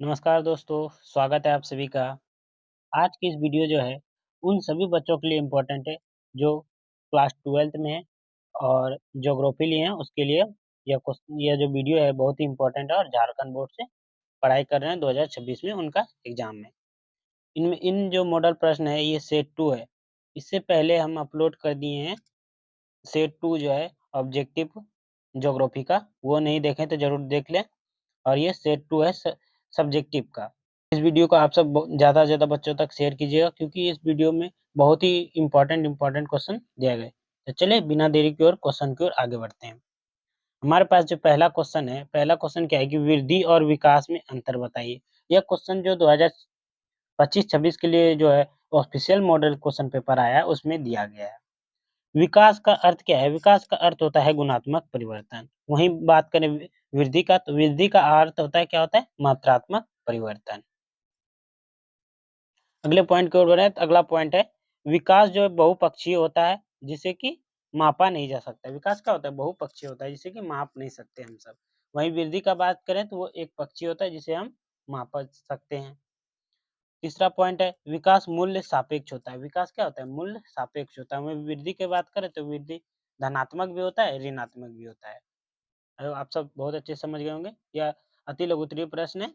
नमस्कार दोस्तों, स्वागत है आप सभी का। आज की इस वीडियो जो है, उन सभी बच्चों के लिए इम्पोर्टेंट है, जो क्लास 12th में है और ज्योग्राफी लिए हैं, उसके लिए यह जो वीडियो है बहुत ही इम्पोर्टेंट है और झारखंड बोर्ड से पढ़ाई कर रहे हैं 2026 में उनका एग्ज़ाम में। इनमें इन जो मॉडल प्रश्न है, ये सेट 2 है। इससे पहले हम अपलोड कर दिए हैं सेट 2 जो है ऑब्जेक्टिव ज्योग्राफी का, वो नहीं देखें तो ज़रूर देख लें। और ये सेट 2 है सब्जेक्टिव का। इस वीडियो को आप सब ज़्यादा से ज़्यादा बच्चों तक शेयर कीजिएगा क्योंकि इस वीडियो में बहुत ही इम्पोर्टेंट क्वेश्चन दिए गए। तो चलिए बिना देरी की ओर क्वेश्चन की ओर आगे बढ़ते हैं। हमारे पास जो पहला क्वेश्चन है, पहला क्वेश्चन क्या है कि वृद्धि और विकास में अंतर बताइए। यह क्वेश्चन जो 2025-26 के लिए जो है ऑफिशियल मॉडल क्वेश्चन पेपर आया है उसमें दिया गया है। विकास का अर्थ क्या है? विकास का अर्थ होता है गुणात्मक परिवर्तन। वहीं बात करें वृद्धि का, तो वृद्धि का अर्थ होता है क्या होता है? मात्रात्मक परिवर्तन। अगले पॉइंट की ओर बढ़ें, तो अगला पॉइंट है, विकास जो है बहुपक्षीय होता है, जिसे कि मापा नहीं जा सकता। विकास क्या होता है? बहुपक्षीय होता है, जिसे कि माप नहीं सकते हम सब। वहीं वृद्धि का बात करें, तो वो एक पक्षीय होता है, जिसे हम माप सकते हैं। तीसरा पॉइंट है, विकास मूल्य सापेक्ष होता है। विकास क्या होता है? मूल्य सापेक्ष होता है। वहीं वृद्धि की बात करें, तो वृद्धि धनात्मक भी होता है, ऋणात्मक भी होता है। आप सब बहुत अच्छे से समझ गए होंगे। यह अति लघु उत्तरीय प्रश्न है।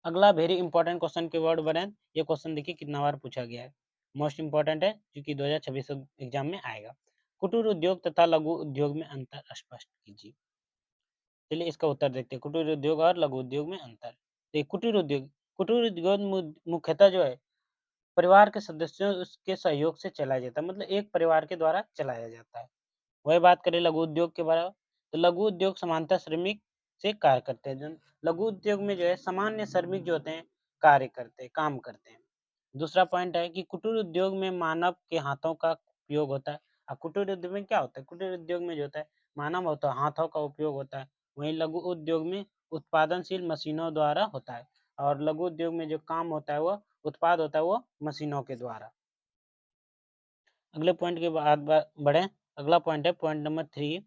अगला वेरी इंपॉर्टेंट क्वेश्चन की वर्ड बने। ये क्वेश्चन देखिए कितना बार पूछा गया है। मोस्ट इंपॉर्टेंट है क्योंकि 2026 एग्जाम में आएगा। कुटीर उद्योग तथा लघु उद्योग में अंतर स्पष्ट कीजिए। चलिए इसका उत्तर देखते हैं। कुटीर उद्योग और लघु उद्योग में अंतर। देखिए कुटीर उद्योग मुख्यतः जो है परिवार के सदस्यों के सहयोग से चलाया जाता है। मतलब एक परिवार के द्वारा चलाया जाता है। वही बात करें लघु उद्योग के बारे में, तो लघु उद्योग समांतर श्रमिक से कार्य करते हैं। लघु उद्योग में जो है सामान्य श्रमिक जो होते हैं कार्य करते हैं, काम करते हैं। दूसरा पॉइंट है कि कुटीर उद्योग में मानव के हाथों का उपयोग होता है। कुटीर उद्योग में क्या होता है? कुटीर उद्योग में जो होता है मानव होता है, हाथों का उपयोग होता है। वहीं लघु उद्योग में उत्पादनशील मशीनों द्वारा होता है और लघु उद्योग में जो काम होता है वो उत्पाद होता है वो मशीनों के द्वारा। अगले पॉइंट के बाद बढ़ें। अगला पॉइंट है पॉइंट नंबर 3।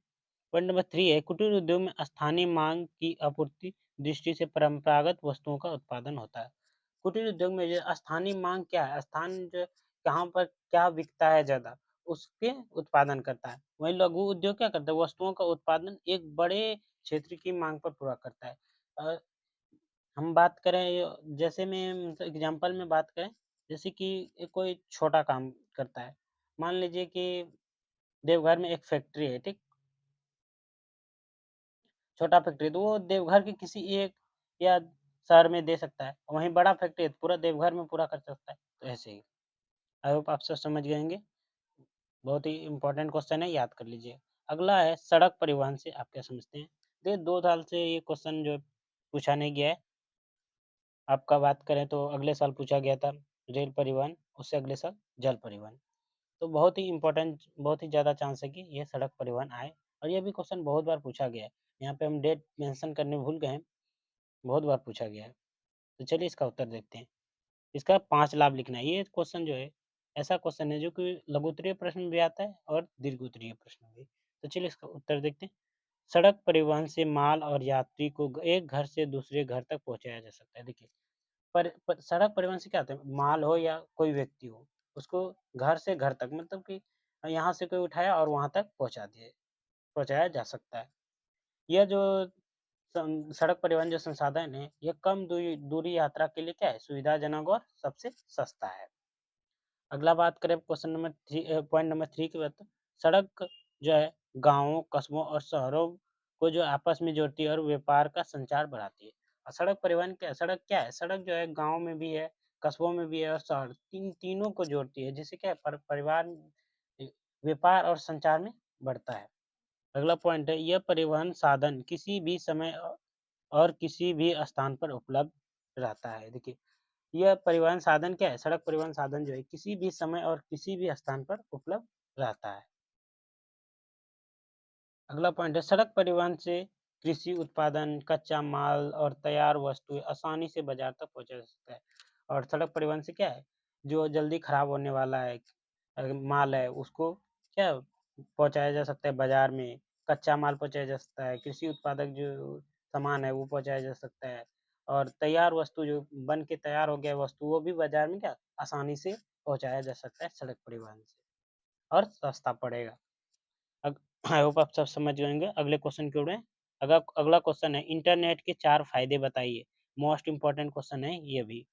पॉइंट नंबर 3 है कुटीर उद्योग में स्थानीय मांग की आपूर्ति दृष्टि से परंपरागत वस्तुओं का उत्पादन होता है। कुटीर उद्योग में जो स्थानीय मांग क्या है? स्थान जो कहाँ पर क्या बिकता है ज़्यादा, उसके उत्पादन करता है। वहीं लघु उद्योग क्या करता है? वस्तुओं का उत्पादन एक बड़े क्षेत्र की मांग पर पूरा करता है। अ, हम बात करें जैसे में मतलब एग्ज़ाम्पल में बात करें, जैसे कि कोई छोटा काम करता है। मान लीजिए कि देवघर में एक फैक्ट्री है, ठीक? छोटा फैक्ट्री तो वो देवघर के किसी एक या शहर में दे सकता है। वहीं बड़ा फैक्ट्री है तो पूरा देवघर में पूरा कर सकता है। तो ऐसे ही। आई होप आप सब समझ गए होंगे। बहुत ही इम्पोर्टेंट क्वेश्चन है, याद कर लीजिए। अगला है सड़क परिवहन से आप क्या समझते हैं? देखिए 2 साल से ये क्वेश्चन जो है पूछा नहीं गया है। आपका बात करें तो अगले साल पूछा गया था रेल परिवहन, उससे अगले साल जल परिवहन। तो बहुत ही इम्पोर्टेंट, बहुत ही ज़्यादा चांस है कि ये सड़क परिवहन आए और ये भी क्वेश्चन बहुत बार पूछा गया है। यहाँ पे हम डेट मेंशन करने भूल गए हैं, बहुत बार पूछा गया है। तो चलिए इसका उत्तर देखते हैं। इसका 5 लाभ लिखना है। ये क्वेश्चन जो है, ऐसा क्वेश्चन है जो कि लघु उत्तरीय प्रश्न में भी आता है और दीर्घ उत्तरीय प्रश्न में भी। तो चलिए इसका उत्तर देखते हैं। सड़क परिवहन से माल और यात्री को एक घर से दूसरे घर तक पहुँचाया जा सकता है। देखिए सड़क परिवहन से क्या होता है? माल हो या कोई व्यक्ति हो, उसको घर से घर तक मतलब कि यहाँ से कोई उठाया और वहाँ तक पहुँचाया जा सकता है। यह जो सड़क परिवहन जो संसाधन है, ये कम दूरी दूरी यात्रा के लिए क्या है? सुविधाजनक और सबसे सस्ता है। अगला बात करें क्वेश्चन नंबर 3 पॉइंट नंबर 3 की बात, तो सड़क जो है गाँवों, कस्बों और शहरों को जो आपस में जोड़ती है और व्यापार का संचार बढ़ाती है। और सड़क परिवहन क्या है? सड़क क्या है? सड़क जो है गाँव में भी है, कस्बों में भी है और शहर तीनों को जोड़ती है, जिससे क्या है परिवार व्यापार और संचार में बढ़ता है। अगला पॉइंट है, यह परिवहन साधन किसी भी समय और किसी भी स्थान पर उपलब्ध रहता है। देखिए, यह परिवहन साधन क्या है? सड़क परिवहन साधन जो है किसी भी समय और किसी भी स्थान पर उपलब्ध रहता है। अगला पॉइंट है, सड़क परिवहन से कृषि उत्पादन, कच्चा माल और तैयार वस्तुएं आसानी से बाजार तक पहुंचा जा सकता है। और सड़क परिवहन से क्या है? जो जल्दी खराब होने वाला है माल है, उसको क्या पहुंचाया जा सकता है बाजार में। कच्चा माल पहुंचाया जा सकता है। कृषि उत्पादक जो सामान है वो पहुँचाया जा सकता है। और तैयार वस्तु जो बन के तैयार हो गया वस्तु वो भी बाज़ार में क्या आसानी से पहुँचाया जा सकता है सड़क परिवहन से और सस्ता पड़ेगा। अग आई होप आप सब समझ गए होंगे। अगले क्वेश्चन की ओर बढ़ें। अगला क्वेश्चन है इंटरनेट के 4 फ़ायदे बताइए। मोस्ट इम्पोर्टेंट क्वेश्चन है ये भी।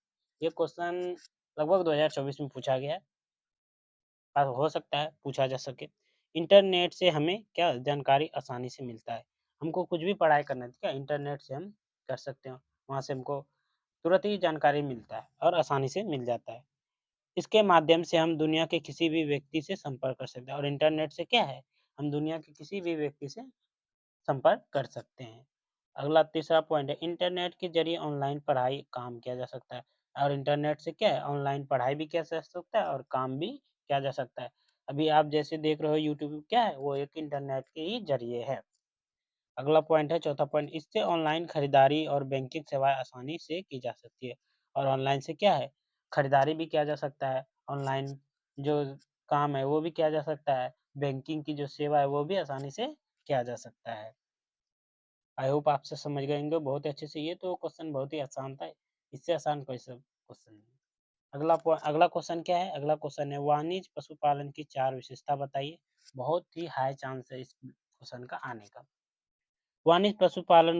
ये क्वेश्चन लगभग 2024 में पूछा गया है। हो सकता है पूछा जा सके। इंटरनेट से हमें क्या जानकारी आसानी से मिलता है। हमको कुछ भी पढ़ाई करना है तो क्या इंटरनेट से हम कर सकते हैं। वहाँ से हमको तुरंत ही जानकारी मिलता है और आसानी से मिल जाता है। इसके माध्यम से हम दुनिया के किसी भी व्यक्ति से संपर्क कर सकते हैं और इंटरनेट से क्या है, हम दुनिया के किसी भी व्यक्ति से संपर्क कर सकते हैं। अगला तीसरा पॉइंट है इंटरनेट के ज़रिए ऑनलाइन पढ़ाई काम किया जा सकता है और इंटरनेट से क्या है ऑनलाइन पढ़ाई भी किया जा सकता है और काम भी किया जा सकता है। अभी आप जैसे देख रहे हो यूट्यूब क्या है, वो एक इंटरनेट के ही ज़रिए है। अगला पॉइंट है चौथा पॉइंट इससे ऑनलाइन खरीदारी और बैंकिंग सेवाएँ आसानी से की जा सकती है और ऑनलाइन से क्या है, खरीदारी भी किया जा सकता है, ऑनलाइन जो काम है वो भी किया जा सकता है, बैंकिंग की जो सेवा है वो भी आसानी से किया जा सकता है। आई होप आप सब समझ गए होंगे बहुत ही अच्छे से। ये तो क्वेश्चन बहुत ही आसान था। इससे आसान कोई सा क्वेश्चन नहीं। अगला क्वेश्चन क्या है? अगला क्वेश्चन है वाणिज्य पशुपालन की 4 विशेषता बताइए। बहुत ही हाई चांस है इस क्वेश्चन का आने का। वाणिज्य पशुपालन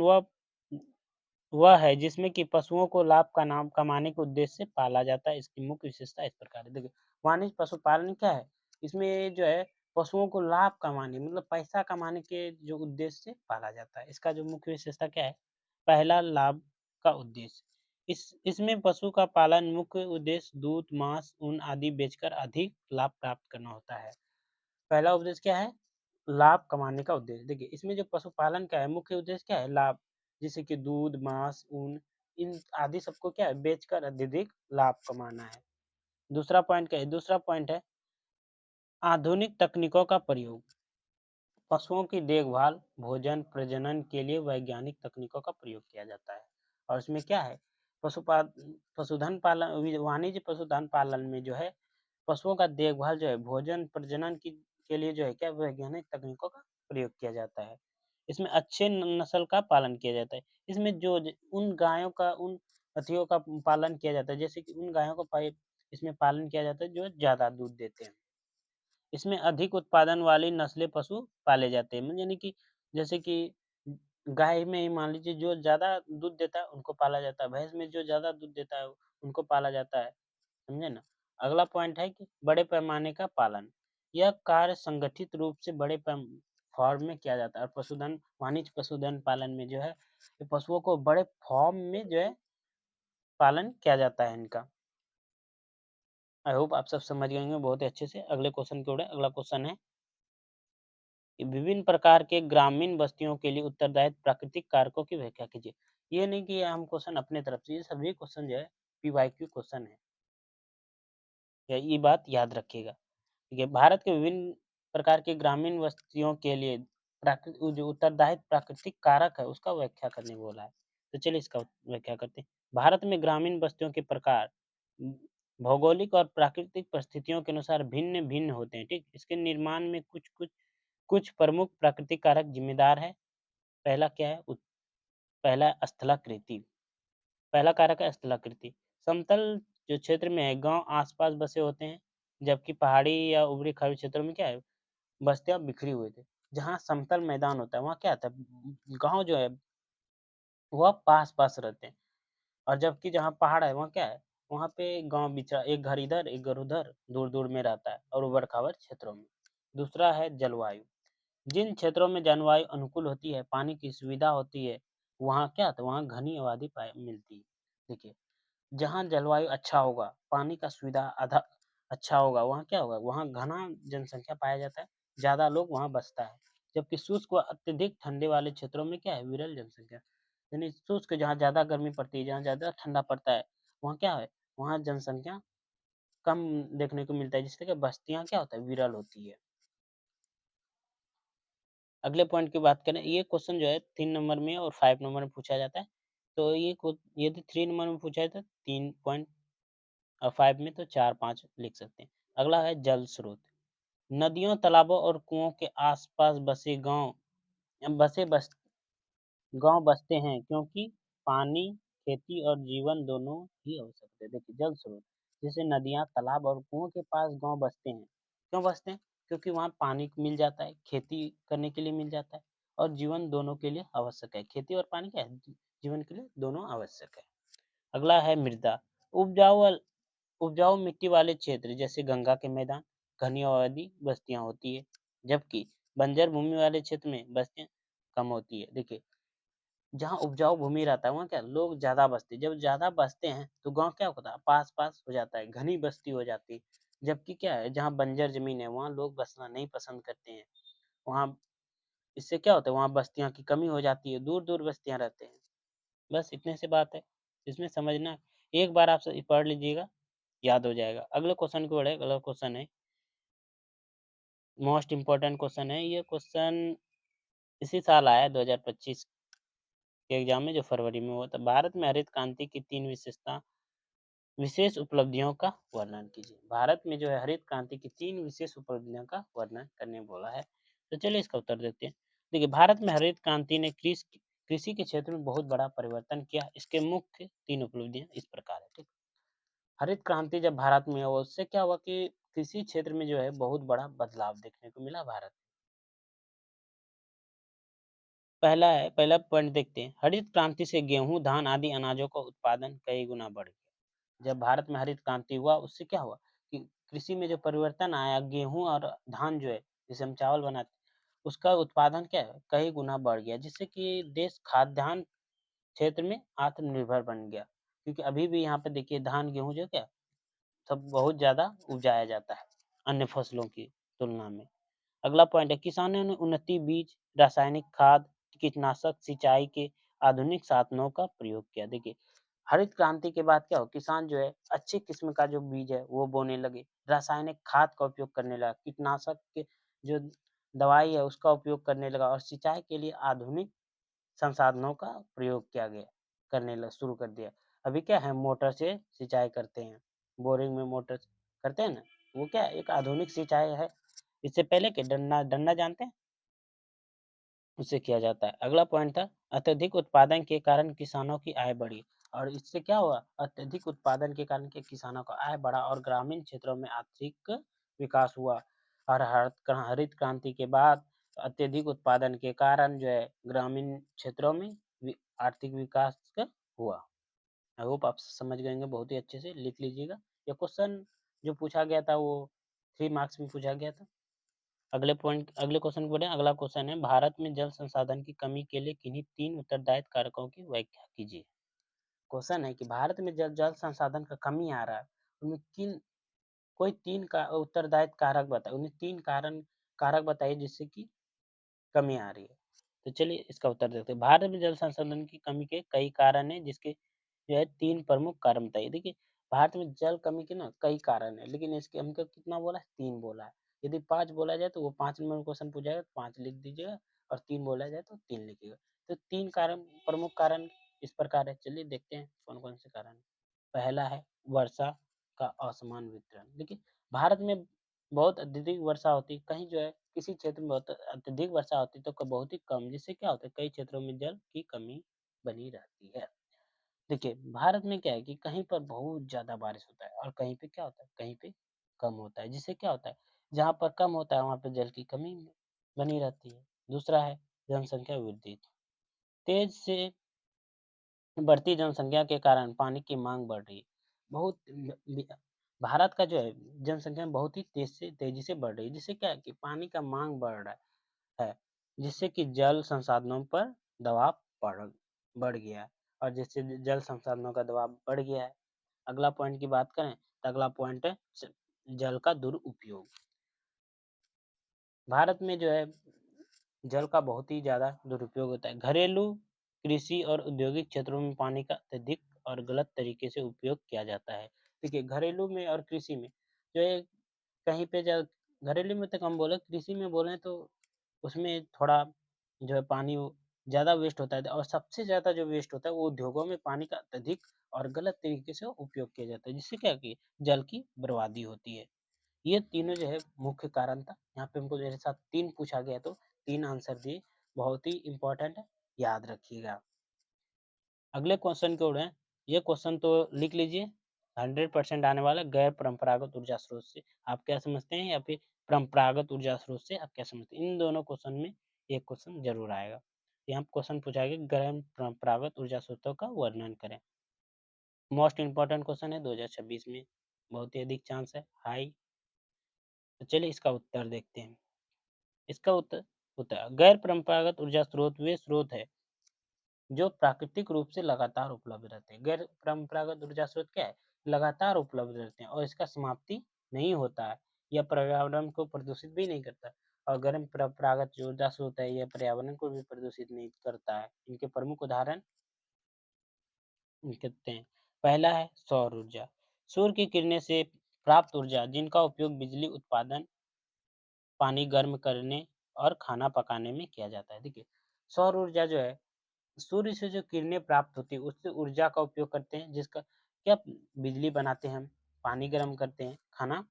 वह है जिसमें कि पशुओं को लाभ का नाम कमाने के उद्देश्य से पाला जाता है। इसकी मुख्य विशेषता इस प्रकार है। देखिए, वाणिज्य पशुपालन क्या है? इसमें जो है पशुओं को लाभ कमाने मतलब पैसा कमाने के जो उद्देश्य से पाला जाता है। इसका जो मुख्य विशेषता क्या है? पहला लाभ का उद्देश्य। इसमें पशु का पालन मुख्य उद्देश्य दूध, मांस, ऊन आदि बेचकर अधिक लाभ प्राप्त करना होता है। पहला उद्देश्य क्या है? लाभ कमाने का उद्देश्य। देखिए, इसमें जो पशुपालन का है, मुख्य उद्देश्य क्या है? लाभ। जैसे कि दूध, मांस, ऊन इन आदि सबको क्या है? बेचकर अत्यधिक लाभ कमाना है। दूसरा पॉइंट क्या है? दूसरा पॉइंट है आधुनिक तकनीकों का प्रयोग। पशुओं की देखभाल, भोजन, प्रजनन के लिए वैज्ञानिक तकनीकों का प्रयोग किया जाता है। और इसमें क्या है? पशुपाल पशुधन पालन वाणिज्य पशुधन पालन में जो है पशुओं का देखभाल जो है भोजन प्रजनन की के लिए जो है क्या वैज्ञानिक तकनीकों का प्रयोग किया जाता है। इसमें अच्छे नस्ल का पालन किया जाता है। इसमें जो उन गायों का उन अथियों का पालन किया जाता है जैसे कि उन गायों का इसमें पालन किया जाता है जो ज़्यादा दूध देते हैं। इसमें अधिक उत्पादन वाली नस्लें पशु पाले जाते हैं। यानी कि जैसे कि गाय में ही मान लीजिए जो ज़्यादा दूध देता है उनको पाला जाता है। भैंस में जो ज़्यादा दूध देता है उनको पाला जाता है। समझे ना? अगला पॉइंट है कि बड़े पैमाने का पालन। यह कार्य संगठित रूप से बड़े फॉर्म में किया जाता है और वाणिज्य पशुधन पालन में जो है ये पशुओं को बड़े फॉर्म में जो है पालन किया जाता है इनका। आई होप आप सब समझ गए होंगे बहुत ही अच्छे से। अगले क्वेश्चन की ओर है। अगला क्वेश्चन है कि विभिन्न प्रकार के ग्रामीण बस्तियों के लिए उत्तरदायित्व प्राकृतिक कारकों की व्याख्या कीजिए। ये नहीं कि हम क्वेश्चन अपने तरफ से, ये सभी क्वेश्चन जो है पीवाईक्यू क्वेश्चन है। या ये बात याद रखिएगा। ठीक है, भारत के विभिन्न प्रकार की ग्रामीण बस्तियों के लिए जो उत्तरदायित्व प्राकृतिक कारक है उसका व्याख्या करने बोला है। तो चलिए इसका व्याख्या करते हैं। भारत में ग्रामीण बस्तियों के प्रकार भौगोलिक और प्राकृतिक परिस्थितियों के अनुसार भिन्न-भिन्न होते हैं, ठीक? इसके निर्माण में कुछ प्रमुख प्राकृतिक कारक जिम्मेदार है। पहला क्या है? पहला है स्थलाकृति। पहला कारक है स्थलाकृति। समतल जो क्षेत्र में है, गाँव आस-पास बसे होते हैं, जबकि पहाड़ी या ऊबड़ी-खाबड़ी क्षेत्रों में क्या है, बस्तियाँ बिखरी हुई थी। जहाँ समतल मैदान होता है, वहाँ क्या होता है, गाँव जो है, वह पास-पास रहते हैं और जबकि जहाँ पहाड़ है, वहाँ क्या है, वहाँ पे गाँव बिछड़ा एक घर इधर, एक घर उधर, दूर-दूर में रहता है और ऊबड़-खाबड़ क्षेत्रों में। दूसरा है जलवायु। जिन क्षेत्रों में जलवायु अनुकूल होती है, पानी की सुविधा होती है, वहाँ क्या होता है, वहाँ घनी आबादी पाई मिलती है। देखिए, जहाँ जलवायु अच्छा होगा, पानी का सुविधा आधा अच्छा होगा, वहाँ क्या होगा, वहाँ घना जनसंख्या पाया जाता है, ज़्यादा लोग वहाँ बसता है। जबकि शुष्क व अत्यधिक ठंडे वाले क्षेत्रों में क्या है, विरल जनसंख्या। यानी शुष्क जहाँ ज़्यादा गर्मी पड़ती है, जहाँ ज़्यादा ठंडा पड़ता है, वहाँ क्या है, वहाँ जनसंख्या कम देखने को मिलता है, जिससे कि बस्तियाँ क्या होता है, विरल होती है। अगले पॉइंट की बात करें, ये क्वेश्चन जो है 3 नंबर में और 5 नंबर में पूछा जाता है। तो यदि 3 नंबर में पूछा जाता है, 3 पॉइंट और 5 में तो 4-5 लिख सकते हैं। अगला है जल स्रोत। नदियों, तालाबों और कुओं के आस-पास बसे गाँव बसे बस गाँव बसते हैं क्योंकि पानी, खेती और जीवन दोनों ही आवश्यक है। देखिए जल स्रोत, जैसे नदियाँ, तालाब और कुओं के पास गाँव बसते हैं। क्यों बसते हैं? क्योंकि वहाँ पानी मिल जाता है, खेती करने के लिए मिल जाता है और जीवन दोनों के लिए आवश्यक है। खेती और पानी क्या है? जीवन के लिए दोनों आवश्यक है। अगला है मृदा, उपजाऊ उपजाऊ मिट्टी वाले क्षेत्र जैसे गंगा के मैदान, घनी आबादी बस्तियाँ होती है, जबकि बंजर भूमि वाले क्षेत्र में बस्तियाँ कम होती है। देखिए जहाँ उपजाऊ भूमि रहता है वहाँ क्या लोग ज़्यादा बसते हैं, जब ज़्यादा बसते हैं तो गाँव क्या होता है पास-पास हो जाता है, घनी बस्ती हो जाती है। जबकि क्या है जहाँ बंजर ज़मीन है वहाँ लोग बसना नहीं पसंद करते हैं। वहाँ इससे क्या होता है वहाँ बस्तियों की कमी हो जाती है, दूर-दूर बस्तियाँ रहते हैं। बस इतने से बात है, इसमें समझना एक बार आप पढ़ लीजिएगा, याद हो जाएगा। अगले क्वेश्चन की ओर है, अगला क्वेश्चन है मोस्ट इम्पोर्टेंट क्वेश्चन है, ये क्वेश्चन इसी साल आया है 2025 के एग्ज़ाम में जो फरवरी में हुआ था। भारत में हरित क्रांति की 3 विशेष उपलब्धियों का वर्णन कीजिए। भारत में जो है हरित क्रांति की 3 विशेष उपलब्धियों का वर्णन करने बोला है। तो चलिए इसका उत्तर देते हैं। देखिए भारत में हरित क्रांति ने कृषि के क्षेत्र में बहुत बड़ा परिवर्तन किया। इसके मुख्य 3 उपलब्धियाँ इस प्रकार है, ठीक। हरित क्रांति जब भारत में हुआ उससे क्या हुआ कि कृषि क्षेत्र में जो है बहुत बड़ा बदलाव देखने को मिला भारत। पहला पॉइंट देखते हैं, हरित क्रांति से गेहूँ, धान आदि अनाजों का उत्पादन कई गुना बढ़ गया। जब भारत में हरित क्रांति हुआ उससे क्या हुआ कि कृषि में जो परिवर्तन आया, गेहूँ और धान जो है, जिसे हम चावल बनाते हैं, उसका उत्पादन क्या है कई गुना बढ़ गया, जिससे कि देश खाद्यान्न क्षेत्र में आत्मनिर्भर बन गया। क्योंकि अभी भी यहाँ पे देखिए धान, गेहूँ जो क्या सब बहुत ज़्यादा उपजाया जाता है अन्य फसलों की तुलना में। अगला पॉइंट है किसानों ने उन्नति बीज, रासायनिक खाद, कीटनाशक, सिंचाई के आधुनिक साधनों का प्रयोग किया। देखिए हरित क्रांति के बाद क्या हो किसान जो है अच्छी किस्म का जो बीज है वो बोने लगे, रासायनिक खाद का उपयोग करने लगा, कीटनाशक के जो दवाई है उसका उपयोग करने लगा और सिंचाई के लिए आधुनिक संसाधनों का प्रयोग किया गया करने लगा शुरू कर दिया। अभी क्या है मोटर से सिंचाई करते हैं, बोरिंग में मोटर करते हैं ना, वो क्या है एक आधुनिक सिंचाई है। इससे पहले के डंडा डंडा जानते हैं? उससे किया जाता है। अगला पॉइंट था अत्यधिक उत्पादन के कारण किसानों की आय बढ़ी और इससे क्या हुआ अत्यधिक उत्पादन के कारण के किसानों का आय बढ़ा और ग्रामीण क्षेत्रों में आर्थिक विकास हुआ। और हरित क्रांति के बाद अत्यधिक उत्पादन के कारण जो है ग्रामीण क्षेत्रों में आर्थिक विकास हुआ। आई होप आप समझ गए होंगे बहुत ही अच्छे से लिख लीजिएगा। ये क्वेश्चन जो पूछा गया था वो 3 मार्क्स में पूछा गया था। अगले क्वेश्चन को बढ़े। अगला क्वेश्चन है भारत में जल संसाधन की कमी के लिए किन्हीं 3 उत्तरदायित्व कारकों की व्याख्या कीजिए। क्वेश्चन है कि भारत में जल जल संसाधन का कमी आ रहा है, उनमें किन कोई 3 का उत्तरदायित्व कारक बताइए। उन्हें 3 कारक बताइए जिससे कि कमी आ रही है। तो चलिए इसका उत्तर देते हैं। भारत में जल संसाधन की कमी के कई कारण हैं जिसके जो है 3 प्रमुख कारण बताइए। देखिए भारत में जल कमी के ना कई कारण है लेकिन इसके हमको कितना बोला है 3 बोला है। यदि 5 बोला जाए तो वो 5 नंबर में क्वेश्चन पूछा जाएगा तो 5 लिख दीजिएगा और 3 बोला जाए तो 3 लिखिएगा। तो 3 कारण प्रमुख कारण इस प्रकार है। चलिए देखते हैं कौन-कौन से कारण हैं। पहला है वर्षा का असमान वितरण। देखिए भारत में बहुत अत्यधिक वर्षा होती है, कहीं जो है किसी क्षेत्र में बहुत अत्यधिक वर्षा होती है तो बहुत ही कम, जिससे क्या होता है कई क्षेत्रों में जल की कमी बनी रहती है। देखिए भारत में क्या है कि कहीं पर बहुत ज़्यादा बारिश होता है और कहीं पे क्या होता है कहीं पे कम होता है, जिससे क्या होता है जहाँ पर कम होता है वहाँ पे जल की कमी बनी रहती है। दूसरा है जनसंख्या वृद्धि। तेज से बढ़ती जनसंख्या के कारण पानी की मांग बढ़ रही है। बहुत भारत का जो है जनसंख्या बहुत ही तेजी से बढ़ रही है, जिससे क्या है कि पानी का मांग बढ़ रहा है, जिससे कि जल संसाधनों पर दबाव बढ़ गया है और जिससे जल संसाधनों का दबाव बढ़ गया है। अगला पॉइंट की बात करें तो अगला पॉइंट है जल का दुरुपयोग। भारत में जो है जल का बहुत ही ज़्यादा दुरुपयोग होता है। घरेलू, कृषि और औद्योगिक क्षेत्रों में पानी का अत्यधिक और गलत तरीके से उपयोग किया जाता है। देखिए घरेलू में और कृषि में जो है कहीं पे घरेलू में तो कम बोले, कृषि में बोलें तो उसमें थोड़ा जो है पानी ज़्यादा वेस्ट होता है और सबसे ज़्यादा जो वेस्ट होता है वो उद्योगों में पानी का अत्यधिक और गलत तरीके से उपयोग किया जाता है, जिससे क्या कि जल की बर्बादी होती है। ये तीनों जो है मुख्य कारण था। यहाँ पे हमको मेरे साथ 3 पूछा गया तो 3 आंसर दिए, बहुत ही इम्पोर्टेंट है। याद रखिएगा। अगले क्वेश्चन की ओर है, ये क्वेश्चन तो लिख लीजिए, 100% आने वाला है, गैर परंपरागत ऊर्जा स्रोत से आप क्या समझते हैं या फिर परंपरागत ऊर्जा स्रोत से आप क्या समझते हैं? इन दोनों क्वेश्चन में एक क्वेश्चन जरूर आएगा। यहाँ क्वेश्चन पूछा गया गैर परंपरागत ऊर्जा स्रोतों का वर्णन करें। मोस्ट इम्पोर्टेंट क्वेश्चन है 2026 में, बहुत ही अधिक चांस है, हाई। तो चलिए इसका उत्तर देखते हैं। इसका उत्तर उत्तर गैर परंपरागत ऊर्जा स्रोत वे स्रोत है जो प्राकृतिक रूप से लगातार उपलब्ध रहते हैं। गैर परंपरागत ऊर्जा स्रोत क्या है? लगातार उपलब्ध रहते हैं और इसका समाप्ति नहीं होता है। यह पर्यावरण को प्रदूषित भी नहीं करता। और गैर परंपरागत जो ऊर्जा स्रोत है, यह पर्यावरण को भी प्रदूषित नहीं करता है। इनके प्रमुख उदाहरण कहते हैं। पहला है सौर ऊर्जा। सूर्य की किरणें से प्राप्त ऊर्जा जिनका उपयोग बिजली उत्पादन, पानी गर्म करने और खाना पकाने में किया जाता है। देखिए, सौर ऊर्जा जो है, सूर्य से जो किरणें प्राप्त होती है उससे ऊर्जा का उपयोग करते हैं, जिसका क्या बिजली बनाते हैं हम, पानी गर्म करते हैं, खाना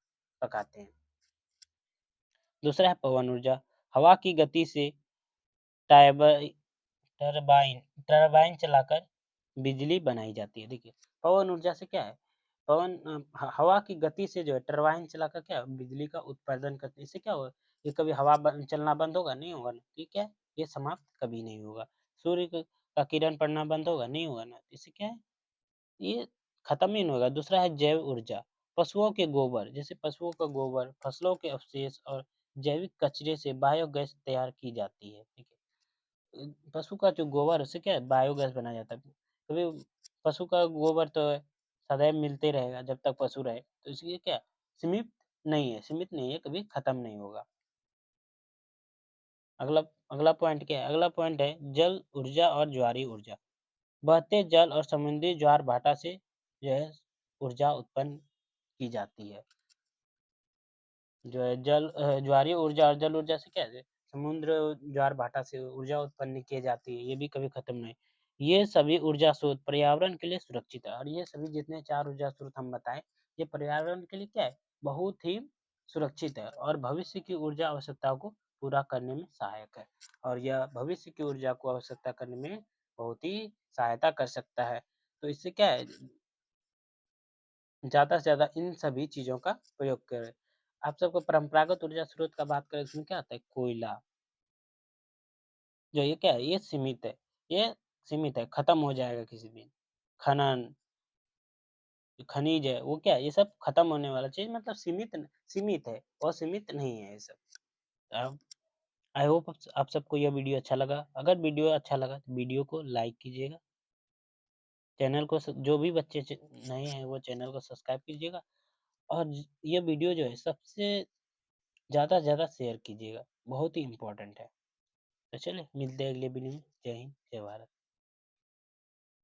पकाते हैं। दूसरा है पवन ऊर्जा। हवा की गति से टाइबर टरबाइन टरबाइन चलाकर बिजली बनाई जाती है। देखिए, पवन ऊर्जा से क्या है, हवा की गति से जो है टरबाइन चलाकर क्या बिजली का उत्पादन करते हैं। इससे क्या होगा, ये कभी चलना बंद होगा नहीं होगा ना, ठीक है, ये समाप्त कभी नहीं होगा। सूर्य का किरण पड़ना बंद होगा नहीं होगा ना, इससे क्या है, ये खत्म ही नहीं होगा। दूसरा है जैव ऊर्जा। पशुओं के गोबर, जैसे पशुओं का गोबर, फसलों के अवशेष और जैविक कचरे से बायोगैस तैयार की जाती है। ठीक है, पशु का जो गोबर है उससे क्या है बायोगैस बनाया जाता है। कभी पशु का गोबर तो सदैव मिलते रहेगा जब तक पशु रहे, तो इसलिए क्या सीमित नहीं है, कभी खत्म नहीं होगा। अगला अगला पॉइंट क्या है? अगला पॉइंट है जल ऊर्जा और ज्वारीय ऊर्जा। बहते जल और समुद्री ज्वार भाटा से जो है ऊर्जा उत्पन्न की जाती है। जो है ज्वारीय ऊर्जा और जल ऊर्जा से क्या है, समुद्र ज्वार भाटा से ऊर्जा उत्पन्न की जाती है, ये भी कभी खत्म नहीं। ये सभी ऊर्जा स्रोत पर्यावरण के लिए सुरक्षित है, और ये सभी जितने 4 ऊर्जा स्रोत हम बताए, ये पर्यावरण के लिए क्या है, बहुत ही सुरक्षित है और भविष्य की ऊर्जा आवश्यकताओं को पूरा करने में सहायक है। और यह भविष्य की ऊर्जा को आवश्यकता करने में बहुत ही सहायता कर सकता है। तो इससे क्या है, ज़्यादा से ज़्यादा इन सभी चीज़ों का प्रयोग करें। आप सबको परंपरागत ऊर्जा स्रोत का बात करें, इसमें क्या आता है, कोयला, जो ये क्या है, ये सीमित है, खत्म हो जाएगा किसी दिन। खनन, जो खनिज है वो क्या है, ये सब खत्म होने वाला चीज़, मतलब सीमित है, असीमित नहीं है ये सब। अब आई होप आप सबको यह वीडियो अच्छा लगा। अगर वीडियो अच्छा लगा तो वीडियो को लाइक कीजिएगा। चैनल को जो भी बच्चे नए हैं वो चैनल को सब्सक्राइब कीजिएगा। और ये वीडियो जो है सबसे ज़्यादा से ज़्यादा शेयर कीजिएगा, बहुत ही इम्पोर्टेंट है। तो चलिए मिलते हैं अगले वीडियो में। जय हिंद, जय भारत।